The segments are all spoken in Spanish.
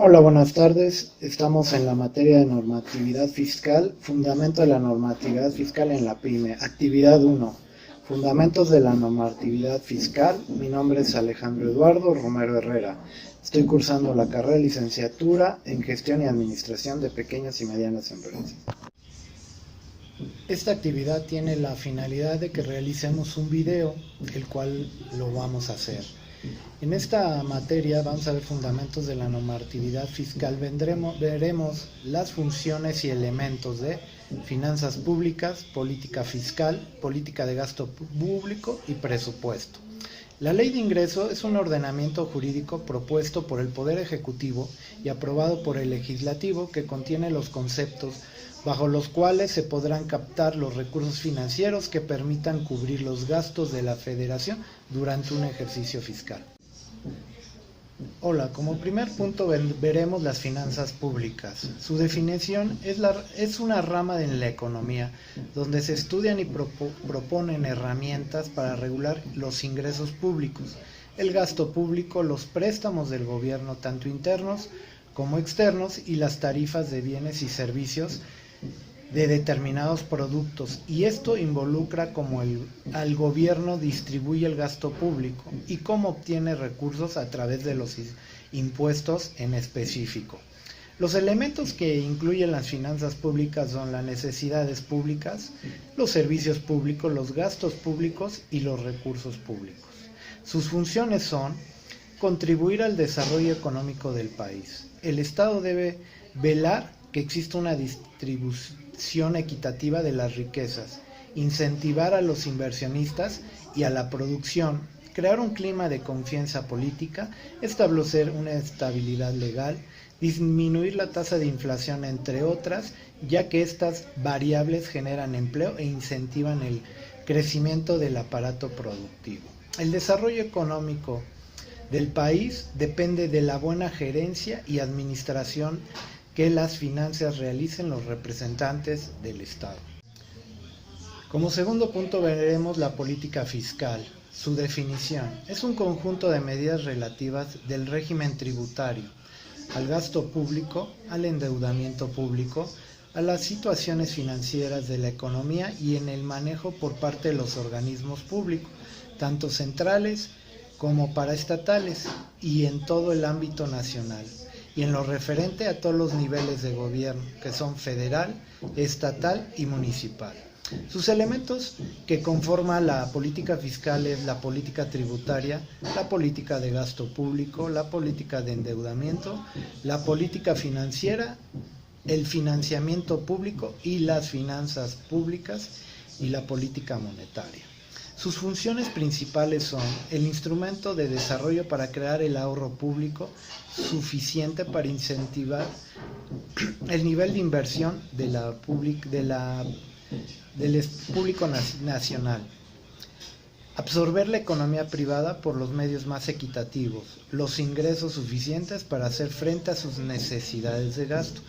Hola, buenas tardes. Estamos en la materia de normatividad fiscal, fundamento de la normatividad fiscal en la PYME, actividad 1, fundamentos de la normatividad fiscal. Mi nombre es Alejandro Eduardo Romero Herrera. Estoy cursando la carrera de licenciatura en gestión y administración de pequeñas y medianas empresas. Esta actividad tiene la finalidad de que realicemos un video, el cual lo vamos a hacer. En esta materia vamos a ver fundamentos de la normatividad fiscal, veremos las funciones y elementos de finanzas públicas, política fiscal, política de gasto público y presupuesto. La ley de ingreso es un ordenamiento jurídico propuesto por el Poder Ejecutivo y aprobado por el Legislativo que contiene los conceptos bajo los cuales se podrán captar los recursos financieros que permitan cubrir los gastos de la Federación durante un ejercicio fiscal. Hola, como primer punto veremos las finanzas públicas. Su definición es una rama en la economía donde se estudian y proponen herramientas para regular los ingresos públicos, el gasto público, los préstamos del gobierno, tanto internos como externos, y las tarifas de bienes y servicios de determinados productos, y esto involucra cómo al gobierno distribuye el gasto público y cómo obtiene recursos a través de los impuestos en específico. Los elementos que incluyen las finanzas públicas son las necesidades públicas, los servicios públicos, los gastos públicos y los recursos públicos. Sus funciones son contribuir al desarrollo económico del país. El Estado debe velar que exista una distribución equitativa de las riquezas, incentivar a los inversionistas y a la producción, crear un clima de confianza política, establecer una estabilidad legal, disminuir la tasa de inflación, entre otras, ya que estas variables generan empleo e incentivan el crecimiento del aparato productivo. El desarrollo económico del país depende de la buena gerencia y administración que las finanzas realicen los representantes del Estado. Como segundo punto veremos la política fiscal. Su definición es un conjunto de medidas relativas del régimen tributario, al gasto público, al endeudamiento público, a las situaciones financieras de la economía y en el manejo por parte de los organismos públicos, tanto centrales como paraestatales, y en todo el ámbito nacional, y en lo referente a todos los niveles de gobierno, que son federal, estatal y municipal. Sus elementos que conforman la política fiscal es la política tributaria, la política de gasto público, la política de endeudamiento, la política financiera, el financiamiento público y las finanzas públicas, y la política monetaria. Sus funciones principales son el instrumento de desarrollo para crear el ahorro público suficiente para incentivar el nivel de inversión del público nacional, absorber la economía privada por los medios más equitativos, los ingresos suficientes para hacer frente a sus necesidades de gasto,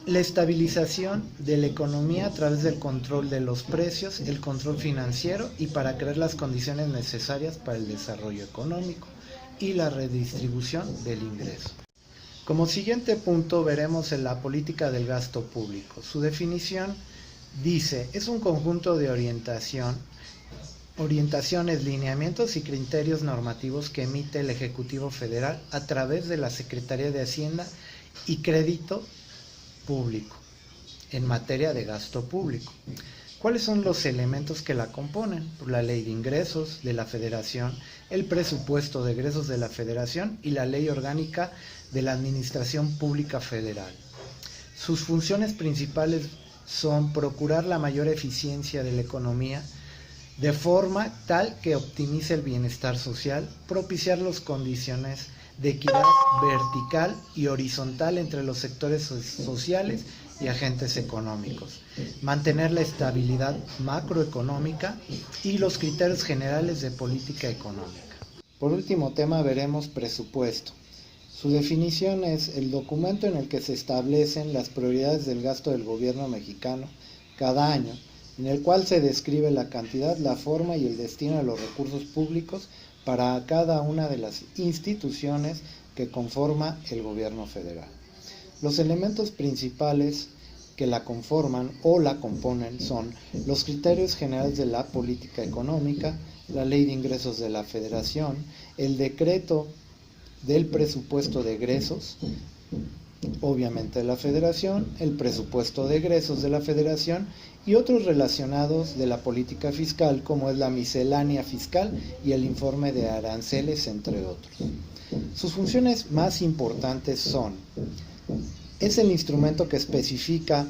la estabilización de la economía a través del control de los precios, el control financiero, y para crear las condiciones necesarias para el desarrollo económico y la redistribución del ingreso. Como siguiente punto veremos en la política del gasto público. Su definición dice, es un conjunto de orientaciones, lineamientos y criterios normativos que emite el Ejecutivo Federal a través de la Secretaría de Hacienda y Crédito Público en materia de gasto público. ¿Cuáles son los elementos que la componen? La Ley de Ingresos de la Federación, el Presupuesto de Egresos de la Federación y la Ley Orgánica de la Administración Pública Federal. Sus funciones principales son procurar la mayor eficiencia de la economía de forma tal que optimice el bienestar social, propiciar las condiciones de equidad vertical y horizontal entre los sectores sociales y agentes económicos, mantener la estabilidad macroeconómica y los criterios generales de política económica. Por último tema veremos presupuesto. Su definición es el documento en el que se establecen las prioridades del gasto del gobierno mexicano cada año, en el cual se describe la cantidad, la forma y el destino de los recursos públicos para cada una de las instituciones que conforma el gobierno federal. Los elementos principales que la conforman o la componen son los criterios generales de la política económica, la ley de ingresos de la federación, el decreto del presupuesto de egresos, obviamente de la federación, el presupuesto de egresos de la federación y otros relacionados de la política fiscal, como es la miscelánea fiscal y el informe de aranceles, entre otros. Sus funciones más importantes son: es el instrumento que especifica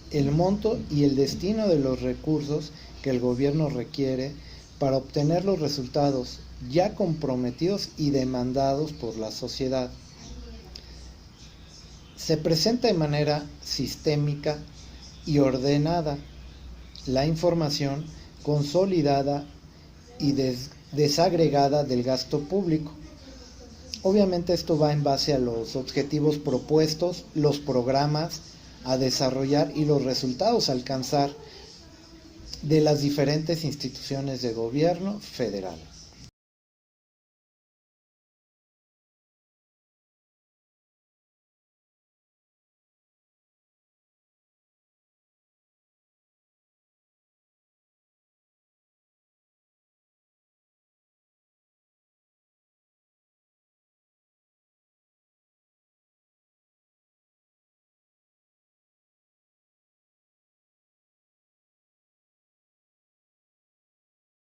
el monto y el destino de los recursos que el gobierno requiere para obtener los resultados ya comprometidos y demandados por la sociedad. Se presenta de manera sistémica y ordenada la información consolidada y desagregada del gasto público. Obviamente esto va en base a los objetivos propuestos, los programas a desarrollar y los resultados a alcanzar de las diferentes instituciones de gobierno federal.